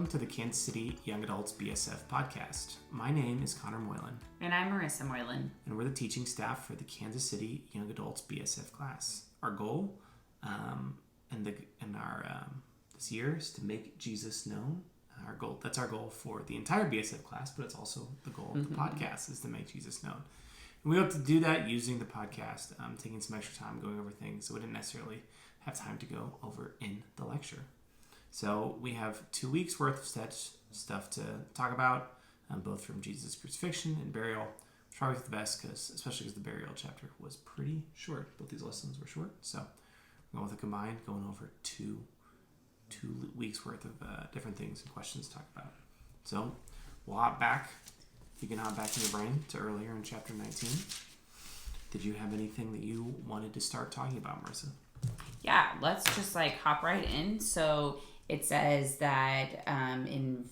to the Kansas City Young Adults BSF podcast. My name is Connor Moylan. And I'm Marissa Moylan. And we're the teaching staff for the Kansas City Young Adults BSF class. Our goal this year is to make Jesus known. That's our goal for the entire BSF class, but it's also the goal of the podcast is to make Jesus known. And we hope to do that using the podcast, taking some extra time going over things so we didn't necessarily have time to go over in the lecture. So we have 2 weeks worth of stuff to talk about, both from Jesus' crucifixion and burial. Which probably the best, especially because the burial chapter was pretty short. Both these lessons were short, so we're going with a combined, going over two weeks worth of different things and questions to talk about. So we'll hop back. You can hop back in your brain to earlier in chapter 19. Did you have anything that you wanted to start talking about, Marissa? Yeah, let's just hop right in. So it says that in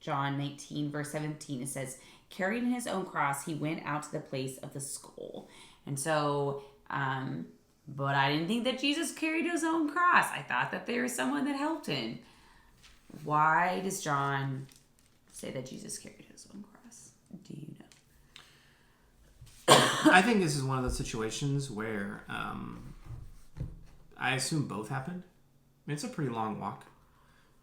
John 19, verse 17, it says, carrying his own cross, he went out to the place of the skull. And so, but I didn't think that Jesus carried his own cross. I thought that there was someone that helped him. Why does John say that Jesus carried his own cross? Do you know? I think this is one of those situations where I assume both happened. I mean, it's a pretty long walk.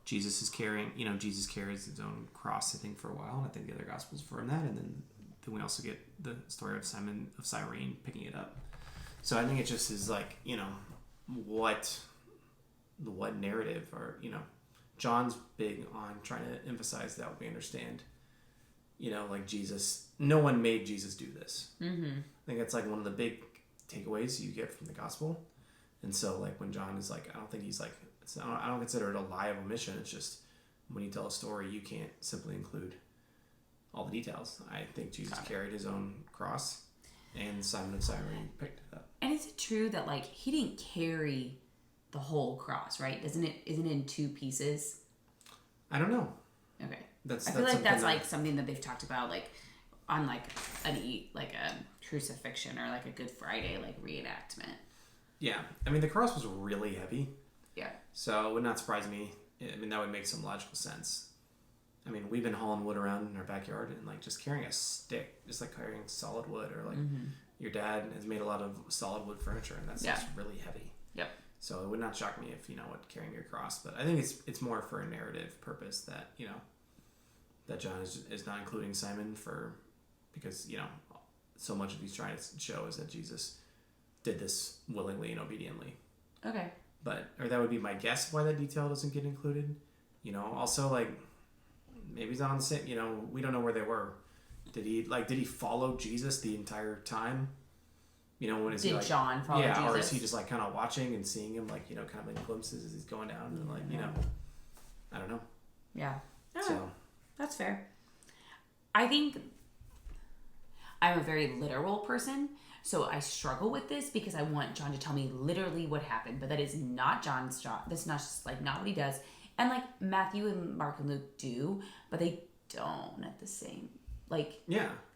Jesus carries his own cross, I think, for a while. And I think the other Gospels affirm that. And then we also get the story of Simon of Cyrene picking it up. So I think it just is what narrative or, John's big on trying to emphasize that we understand, Jesus, no one made Jesus do this. Mm-hmm. I think that's one of the big takeaways you get from the Gospel. And so when John is I don't think he's I don't consider it a lie of omission. It's just when you tell a story, you can't simply include all the details. I think Jesus carried his own cross, and Simon of Cyrene picked it up. And is it true that he didn't carry the whole cross, right? Isn't it in two pieces? I don't know. Okay. I feel like that's something that they've talked about on a crucifixion or a Good Friday reenactment. Yeah. I mean, the cross was really heavy. Yeah. So it would not surprise me. I mean, that would make some logical sense. I mean, we've been hauling wood around in our backyard and just carrying a stick, just carrying solid wood, or your dad has made a lot of solid wood furniture, and that's just really heavy. Yep. So it would not shock me if carrying your cross, but I think it's more for a narrative purpose that that John is not including Simon because so much of he's trying to show is that Jesus did this willingly and obediently. Okay. Or that would be my guess why that detail doesn't get included. Also maybe he's not on the same, we don't know where they were. Did he follow Jesus the entire time? Did John follow Jesus? Yeah, or is he just kind of watching and seeing him kind of in glimpses as he's going down and I don't know. Yeah. So that's fair. I think I'm a very literal person. So I struggle with this because I want John to tell me literally what happened, but that is not John's job. That's not just not what he does. And Matthew and Mark and Luke do, but they don't at the same. They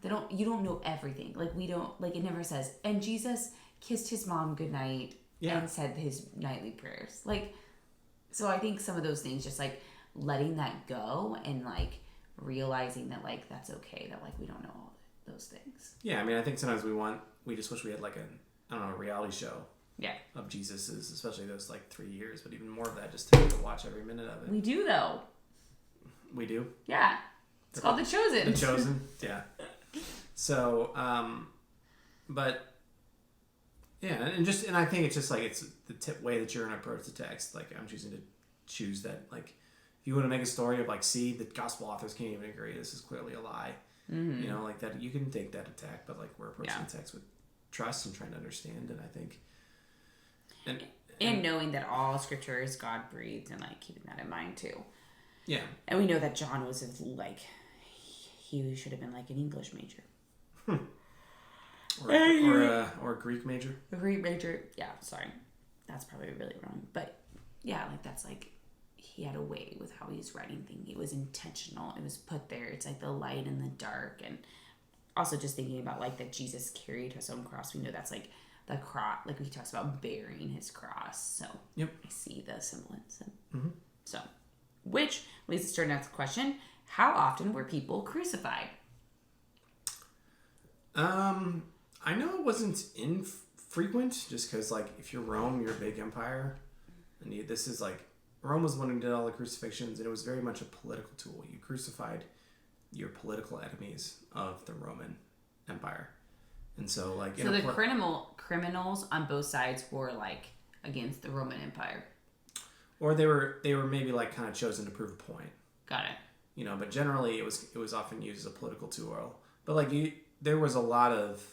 don't. You don't know everything. We don't. It never says. And Jesus kissed his mom goodnight and said his nightly prayers. So I think some of those things, just letting that go and realizing that that's okay. That we don't know all those things. Yeah, I mean, I think sometimes we just wish we had a reality show. Yeah. Of Jesus's, especially those 3 years, but even more of that, just to watch every minute of it. We do though. We do? Yeah. It's called The Chosen. The Chosen, yeah. So, but yeah, and I think it's just it's the way that you're going to approach the text. I'm choosing to choose that. If you want to make a story of see, the gospel authors can't even agree. This is clearly a lie. Mm-hmm. That you can take that attack, but we're approaching the text with trust and trying to understand, and I think and knowing that all scripture is God breathed and keeping that in mind too. Yeah. And we know that John was he should have been an English major. Or a Greek major. A Greek major. Yeah, sorry. That's probably really wrong. But yeah, that's he had a way with how he was writing things. It was intentional. It was put there. It's the light and the dark. And also just thinking about that Jesus carried his own cross. We know that's the cross, he talks about bearing his cross. So yep. I see the semblance. And so Which leads us to our next question. How often were people crucified? I know it wasn't infrequent, just because, like, if you're Rome, you're a big empire. And this is, like, Rome was the one who did all the crucifixions, and it was very much a political tool. You crucified your political enemies of the Roman Empire. And so, like... So the criminals on both sides were, like, against the Roman Empire. Or they were maybe, like, kind of chosen to prove a point. Got it. You know, but generally it was often used as a political tool. But, like, there was a lot of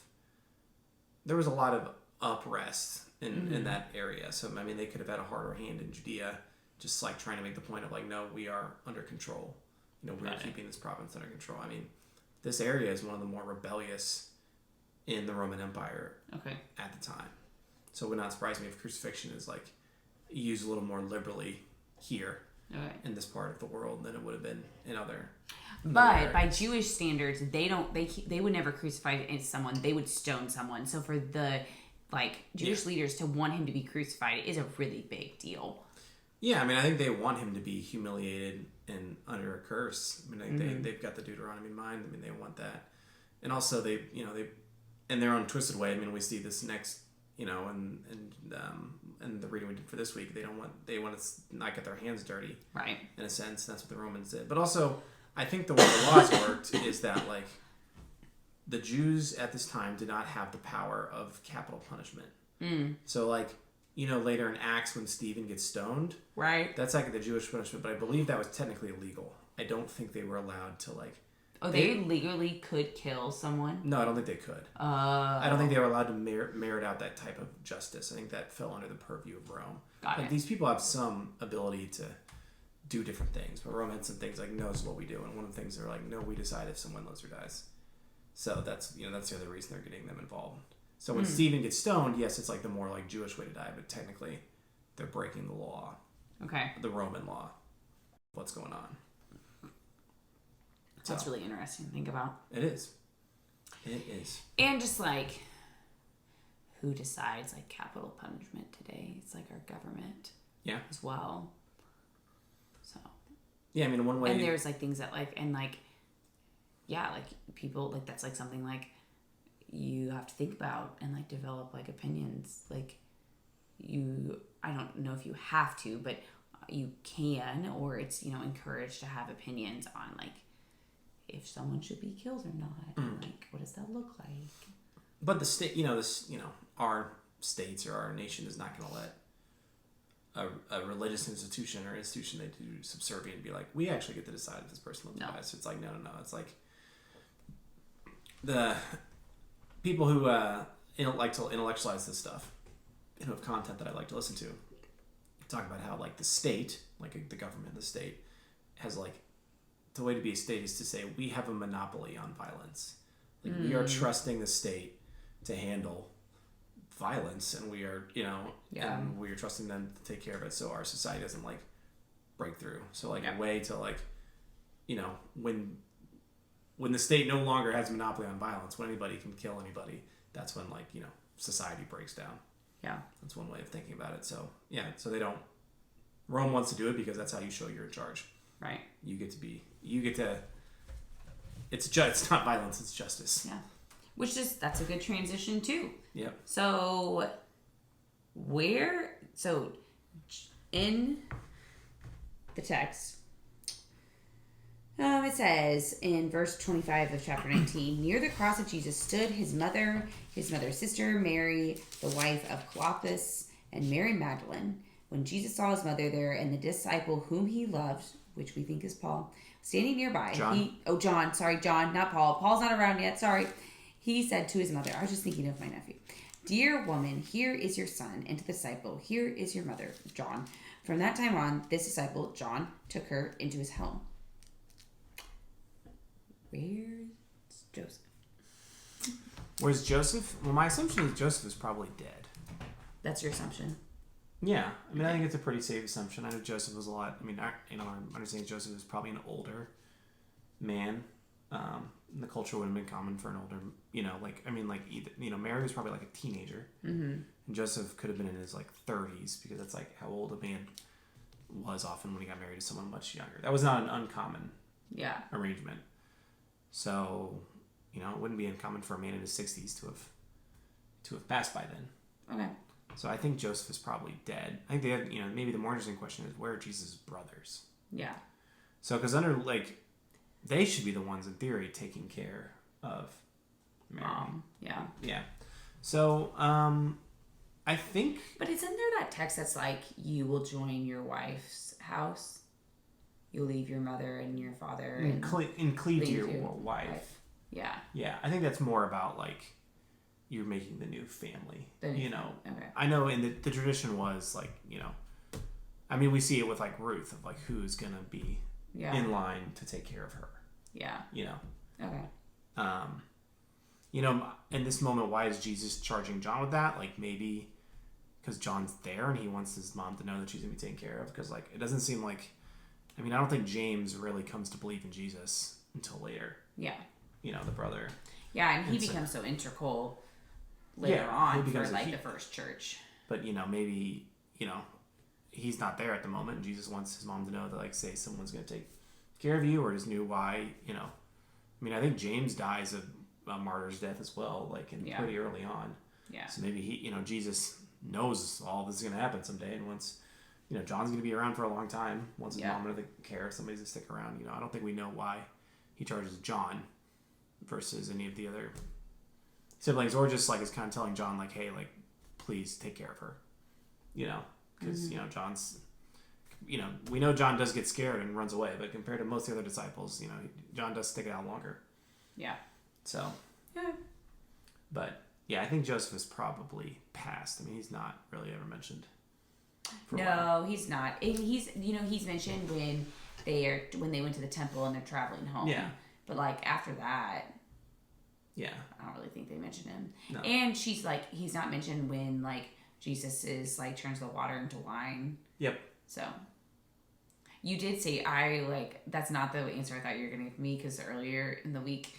unrest in that area. So, I mean, they could have had a harder hand in Judea, just, like, trying to make the point of, like, no, we are under control. You know, we're keeping this province under control. I mean, this area is one of the more rebellious in the Roman Empire at the time. So it would not surprise me if crucifixion is, like, used a little more liberally here in this part of the world than it would have been in other. But by Jewish standards, they would never crucify someone. They would stone someone. So for the Jewish leaders to want him to be crucified is a really big deal. Yeah, I mean, I think they want him to be humiliated and under a curse. I mean, they've got the Deuteronomy in mind. I mean, they want that, and also they in their own twisted way. I mean, we see this next, and the reading we did for this week. They want to not get their hands dirty, right? In a sense, that's what the Romans did. But also, I think the way the laws worked is that, like, the Jews at this time did not have the power of capital punishment. So, like, later in Acts when Stephen gets stoned, right? That's like the Jewish punishment, but I believe that was technically illegal. I don't think they were allowed to, like... Oh, they legally could kill someone? No, I don't think they could. I don't think they were allowed to merit out that type of justice. I think that fell under the purview of Rome. Got it. These people have some ability to do different things, but Rome had some things like, no, this is what we do, and one of the things they're like, no, we decide if someone lives or dies. So that's the other reason they're getting them involved. So when Stephen gets stoned, yes, it's like the more, like, Jewish way to die, but technically they're breaking the law. Okay. The Roman law. What's going on? That's really interesting to think about. It is. It is. And just, like, who decides, like, capital punishment today? It's, like, our government. Yeah. As well. So. Yeah, I mean, one way... And there's, like, things that, like, and, like, yeah, like, people, like, that's, like, something, like, you have to think about and, like, develop, like, opinions. Like, I don't know if you have to, but you can, or it's, encouraged to have opinions on, like, if someone should be killed or not. And, like, what does that look like? But the state, our states or our nation is not going to let a religious institution or institution they do subservient be like, we actually get to decide if this person lives or dies. So it's like, no. It's like the people who like to intellectualize this stuff and who have content that I like to listen to talk about how, like, the state, like the government, the state has, like, the way to be a state is to say we have a monopoly on violence. Like, we are trusting the state to handle violence, and we are, and we are trusting them to take care of it, so our society doesn't, like, break through. So, like, a way to, like, when the state no longer has a monopoly on violence, when anybody can kill anybody, that's when, like, society breaks down. Yeah. That's one way of thinking about it. So, yeah, so they don't... Rome wants to do it because that's how you show you're in charge. Right. It's not violence, it's justice. Yeah. That's a good transition, too. Yep. So, in the text... it says in verse 25 of chapter 19, near the cross of Jesus stood his mother's sister, Mary, the wife of Clopas, and Mary Magdalene. When Jesus saw his mother there and the disciple whom he loved, which we think is Paul, standing nearby. John, not Paul. Paul's not around yet, sorry. He said to his mother, I was just thinking of my nephew, dear woman, here is your son, and to the disciple, here is your mother, John. From that time on, this disciple, John, took her into his home. Where's Joseph? Where's Joseph? Well, my assumption is Joseph is probably dead. That's your assumption? Yeah. I mean, I think it's a pretty safe assumption. I know Joseph was a lot... I mean, I'm understanding Joseph is probably an older man. The culture would have been common for an older... Mary was probably like a teenager. Mm-hmm. And Joseph could have been in his, like, 30s, because that's, like, how old a man was often when he got married to someone much younger. That was not an uncommon arrangement. So, it wouldn't be uncommon for a man in his 60s to have passed by then. Okay. So I think Joseph is probably dead. I think they have, maybe the more interesting question is, where are Jesus' brothers? Yeah. So, because they should be the ones in theory taking care of Mary. Yeah. Yeah. So, I think... But isn't there that text that's like, you will join your wife's house? You'll leave your mother and your father and cleave to your wife. Yeah. Yeah. I think that's more about, you're making the new family. Okay. I know in the tradition was, we see it with, Ruth, of, who's going to be in line to take care of her. Yeah. Okay. In this moment, why is Jesus charging John with that? Maybe because John's there and he wants his mom to know that she's going to be taken care of. Because, it doesn't seem like... I don't think James really comes to believe in Jesus until later. Yeah. The brother. Yeah, and he becomes so integral later on for, the first church. But, maybe, he's not there at the moment. And Jesus wants his mom to know that, say, someone's going to take care of you, or just knew why, I think James dies a martyr's death as well, pretty early on. Yeah. So maybe he, Jesus knows all this is going to happen someday, and once, John's going to be around for a long time, wants his mom to care if somebody's going to stick around. I don't think we know why he charges John versus any of the other siblings, or just, is kind of telling John, hey, please take care of her, because, John's... we know John does get scared and runs away, but compared to most of the other disciples, John does stick it out longer. Yeah. So. Yeah. But, I think Joseph is probably passed. He's not really ever mentioned. No, he's not. And he's mentioned when they went to the temple and they're traveling home. Yeah. But, after that. Yeah. I don't really think they mentioned him. No. And she's he's not mentioned when, Jesus is, turns the water into wine. Yep. So, you did say, that's not the answer I thought you were going to give me, because earlier in the week,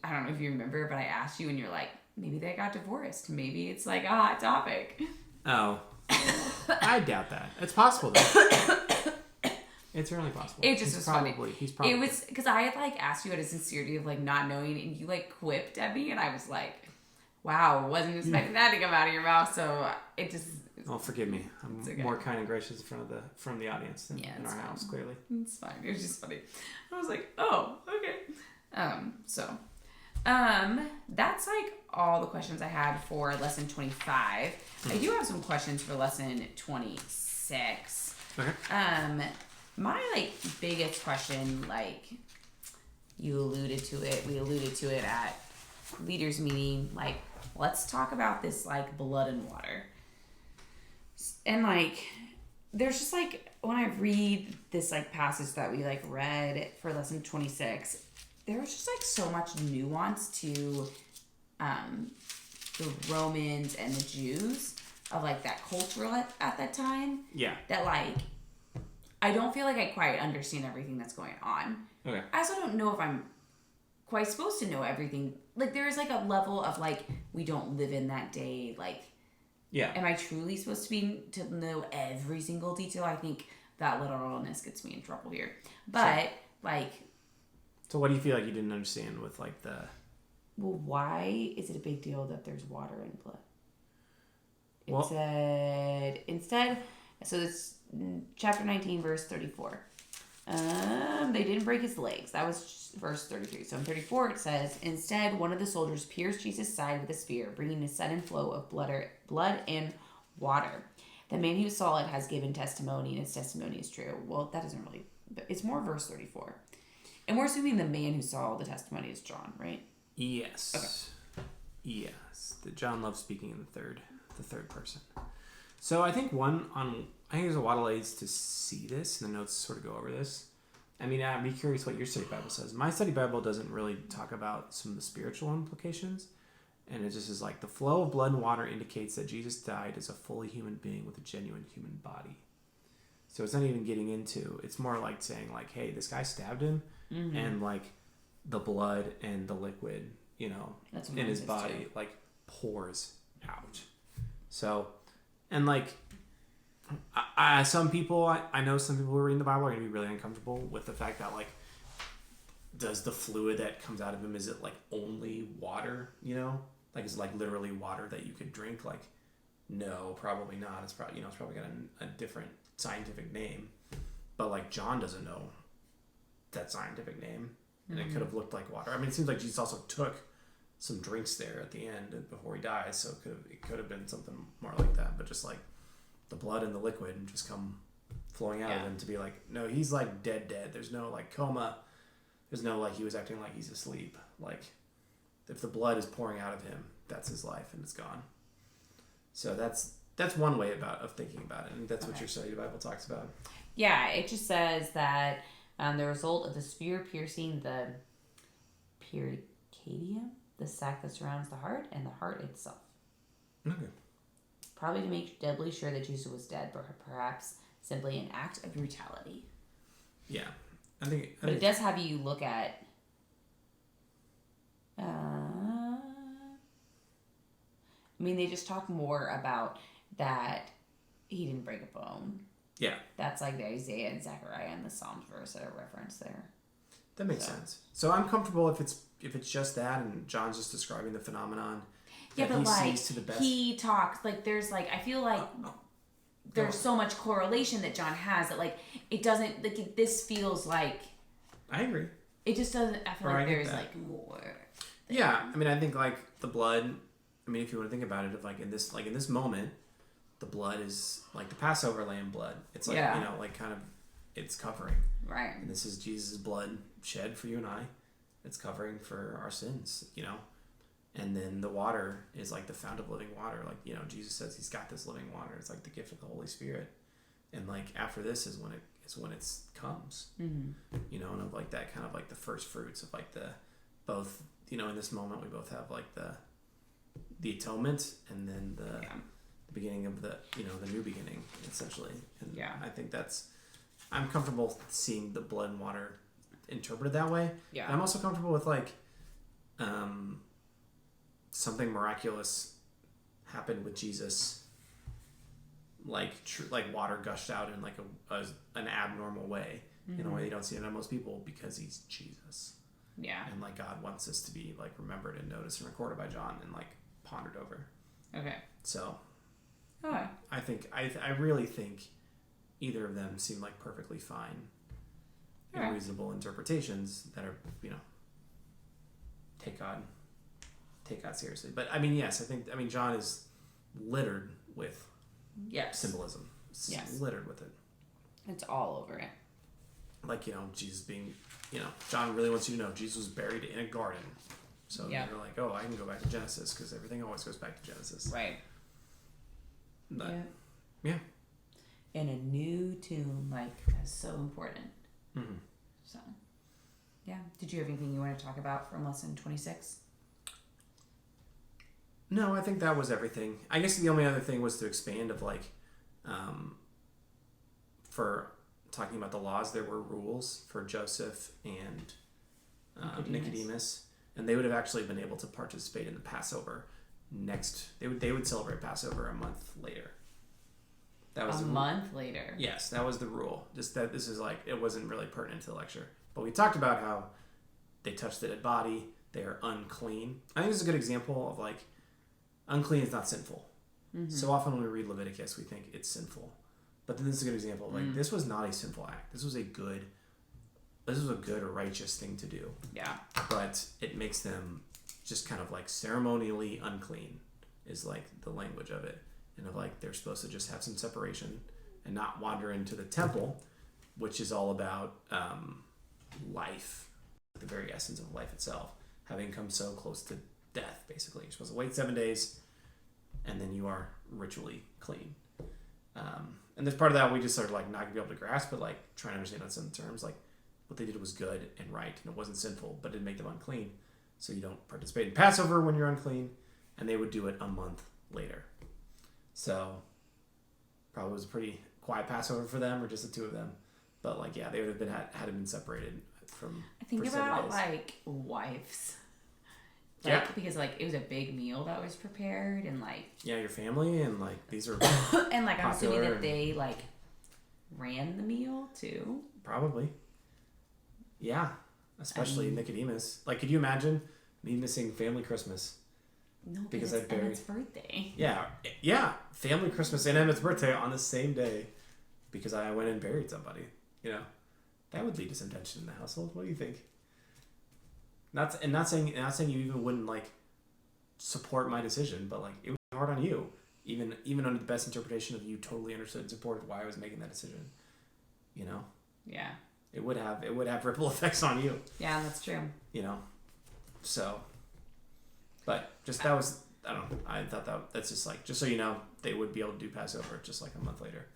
I don't know if you remember, but I asked you and you're like, maybe they got divorced. Maybe it's a hot topic. Oh. I doubt that. It's possible though. It's really possible. It just was funny. He's probably. It was, because I had asked you out of sincerity of not knowing, and you quipped at me, and I was like, wow, wasn't expecting that to come out of your mouth, so it just... Oh, forgive me. I'm more kind and gracious in front of the audience than in our house, clearly. It's fine. It was just funny. I was like, oh, okay. That's all the questions I had for lesson 25. I do have some questions for lesson 26. Okay. My biggest question, we alluded to it at leaders meeting, let's talk about this blood and water. And there's just when I read this passage that we read for lesson 26, there was just so much nuance to the Romans and the Jews of that culture at that time. Yeah. That I don't feel I quite understand everything that's going on. Okay. I also don't know if I'm quite supposed to know everything. There is a level of we don't live in that day. Yeah. Am I truly supposed to know every single detail? I think that literalness gets me in trouble here. But so what do you feel you didn't understand with the? Well, why is it a big deal that there's water in blood? It said instead. So it's chapter 19, verse 34. They didn't break his legs. That was verse 33. So in 34 it says, instead, one of the soldiers pierced Jesus' side with a spear, bringing a sudden flow of blood and water. The man who saw it has given testimony, and his testimony is true. Well, that doesn't really... It's more verse 34. And we're assuming the man who saw the testimony is John, right? Yes. Okay. Yes. John loves speaking in the third person. So I think I think there's a lot of ways to see this, and the notes sort of go over this. I'd be curious what your study Bible says. My study Bible doesn't really talk about some of the spiritual implications, and it just is the flow of blood and water indicates that Jesus died as a fully human being with a genuine human body. So it's not even getting into, it's more saying hey, this guy stabbed him, mm-hmm. and the blood and the liquid, in his body, pours out. So, and Some people, I know some people who are reading the Bible are going to be really uncomfortable with the fact that, like, does the fluid that comes out of him, is it, like, only water, you know? Like, is it, like, literally water that you could drink? Like, no, probably not. It's probably, it's probably got a different scientific name. But, like, John doesn't know that scientific name. And it could have looked like water. I mean, it seems like Jesus also took some drinks there at the end before he dies, so it could have been something more like that. But just, like, the blood and the liquid just come flowing out of him to be like, no, he's, like, dead. There's no, like, coma. There's no, like, he was acting like he's asleep. Like, if the blood is pouring out of him, that's his life, and it's gone. So that's one way of thinking about it, and that's what your study of the Bible talks about. Yeah, it just says that the result of the spear piercing the pericardium, the sac that surrounds the heart, and the heart itself. Okay. Probably to make doubly sure that Jesus was dead, but perhaps simply an act of brutality. Yeah, I think. But it does have you look at. I mean, they just talk more about that he didn't break a bone. Yeah. That's like the Isaiah and Zechariah and the Psalms verse that are referenced there. That makes sense. So I'm comfortable if it's just that, and John's just describing the phenomenon. Yeah, but like sees to the best. he talks like there's like I feel like there's so much correlation that John has that like it doesn't like this feels like. I agree. It just doesn't. I feel like there's like more. Yeah, I mean, I think like the blood. I mean, if you want to think about it, if in this moment, the blood is like the Passover lamb blood. It's like like kind of it's covering. Right. And this is Jesus' blood shed for you and I. It's covering for our sins, And then the water is like the fount of living water. Like, Jesus says he's got this living water. It's like the gift of the Holy Spirit. And like after this is when it comes. Mm-hmm. And of like that kind of like the first fruits of like the both, in this moment we both have like the atonement and then the beginning of the the new beginning essentially. And I think I'm comfortable seeing the blood and water interpreted that way. Yeah. And I'm also comfortable with like something miraculous happened with Jesus, like water gushed out in like an abnormal way, in a way you don't see it on most people because he's Jesus. Yeah. And like God wants this to be like remembered and noticed and recorded by John and like pondered over. Okay. So. Okay. I really think either of them seem like perfectly fine and reasonable interpretations that are take God seriously. But I mean, yes, I mean John is littered with symbolism. Yes. Littered with it. It's all over it. Like, Jesus being, John really wants you to know Jesus was buried in a garden. So you're like, oh, I can go back to Genesis because everything always goes back to Genesis. Right. But, yeah. In a new tomb, like, that's so important. Mm-hmm. So, yeah. Did you have anything you want to talk about from lesson 26? No, I think that was everything. I guess the only other thing was to expand of like, for talking about the laws, there were rules for Joseph and Nicodemus, and they would have actually been able to participate in the Passover they would celebrate Passover a month later. That was a month later. Yes, that was the rule. Just that this is like it wasn't really pertinent to the lecture, but we talked about how they touched the dead body. They are unclean. I think this is a good example of like unclean is not sinful. Mm-hmm. So often when we read Leviticus, we think it's sinful, but then this is a good example. Like this was not a sinful act. This was a good or righteous thing to do. Yeah, but it makes them just kind of like ceremonially unclean is like the language of it. And of like they're supposed to just have some separation and not wander into the temple, which is all about life, the very essence of life itself, having come so close to death, basically. You're supposed to wait 7 days, and then you are ritually clean. And there's part of that we just sort of like not gonna be able to grasp, but like trying to understand on some terms, like what they did was good and right, and it wasn't sinful, but it didn't make them unclean. So you don't participate in Passover when you're unclean, and they would do it a month later. So probably was a pretty quiet Passover for them, or just the two of them. But like, yeah, they would have been had been separated from. I think about like wives Because like it was a big meal that was prepared, and like your family, and like these are and like I'm assuming that they like ran the meal too. Probably. Yeah, especially Nicodemus. Like, could you imagine me missing family Christmas? No, because it's Emmett's birthday. Yeah, family Christmas and Emmett's birthday on the same day, because I went and buried somebody. You know, that would lead to some tension in the household. What do you think? Not saying you even wouldn't like support my decision, but like it would be hard on you, even under the best interpretation of you totally understood and supported why I was making that decision. You know. Yeah. It would have ripple effects on you. Yeah, that's true. You know, so, but just that was, I don't know, I thought that's just like, just so you know, they would be able to do Passover just like a month later.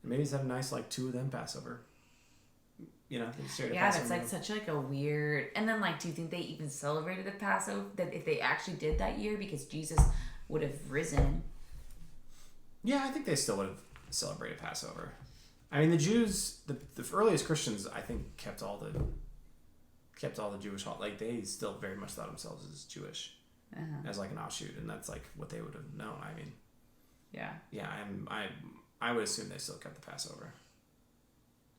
And maybe just have a nice like 2 of them Passover. You know, that's like such like a weird. And then like, do you think they even celebrated the Passover? That if they actually did that year, because Jesus would have risen. Yeah, I think they still would have celebrated Passover. I mean, the Jews, the earliest Christians, I think kept all the Jewish like they still very much thought themselves as Jewish, as like an offshoot, and that's like what they would have known. I mean, I would assume they still kept the Passover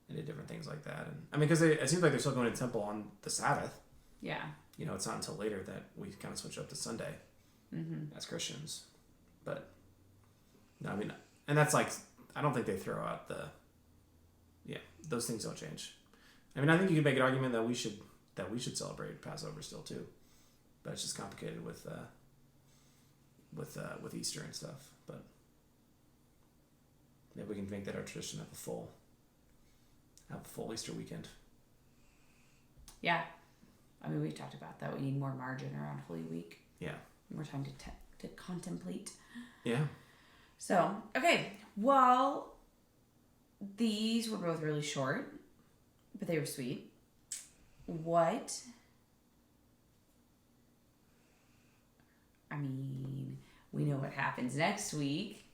and did different things like that, and I mean, because it seems like they're still going to temple on the Sabbath. Yeah, you know, it's not until later that we kind of switch up to Sunday as Christians, but no, I mean, and that's like I don't think they throw out those things don't change. I mean, I think you could make an argument that we should celebrate Passover still too, but it's just complicated with Easter and stuff. But maybe we can make that our tradition of a full Easter weekend. Yeah, I mean, we've talked about that. We need more margin around Holy Week. Yeah, more time to contemplate. Yeah. So okay, well. These were both really short, but they were sweet. I mean, we know what happens next week.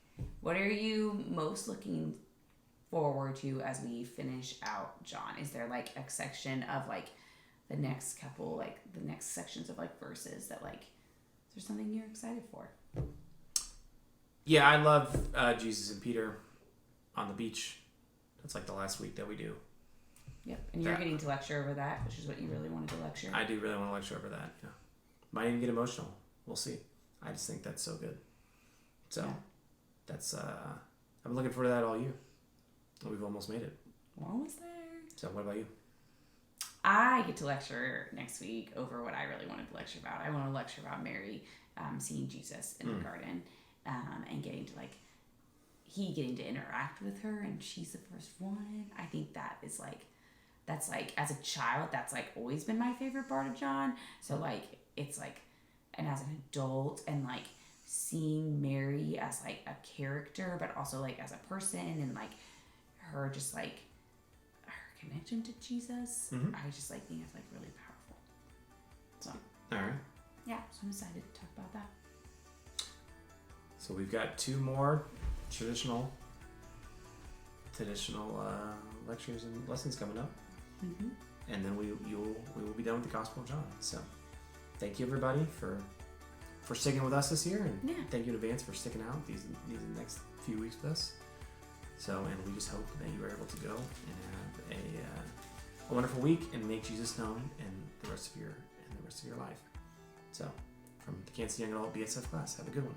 What are you most looking forward to as we finish out John? Is there like a section of like the next couple, like the next sections of like verses that like, is there something you're excited for? Yeah, I love Jesus and Peter on the beach. It's like the last week that we do. Yep, and you're getting to lecture over that, which is what you really wanted to lecture. I do really want to lecture over that. Yeah, might even get emotional. We'll see. I just think that's so good. So, that's I'm looking forward to that all year. We've almost made it. We're almost there. So, what about you? I get to lecture next week over what I really wanted to lecture about. I want to lecture about Mary seeing Jesus in the garden and getting to getting to interact with her, and she's the first one. I think that's like as a child, that's like always been my favorite part of John. So like it's like, and as an adult, and like seeing Mary as like a character, but also like as a person, and like her just like her connection to Jesus, I just like think it's like really powerful. So all right, yeah, so I'm excited to talk about that. So we've got 2 more traditional lectures and lessons coming up, and then we will be done with the Gospel of John. So thank you everybody for sticking with us this year, and thank you in advance for sticking out these next few weeks with us. So, and we just hope that you are able to go and have a wonderful week and make Jesus known in the rest of your life. So from the Kansas Young Adult BSF class, have a good one.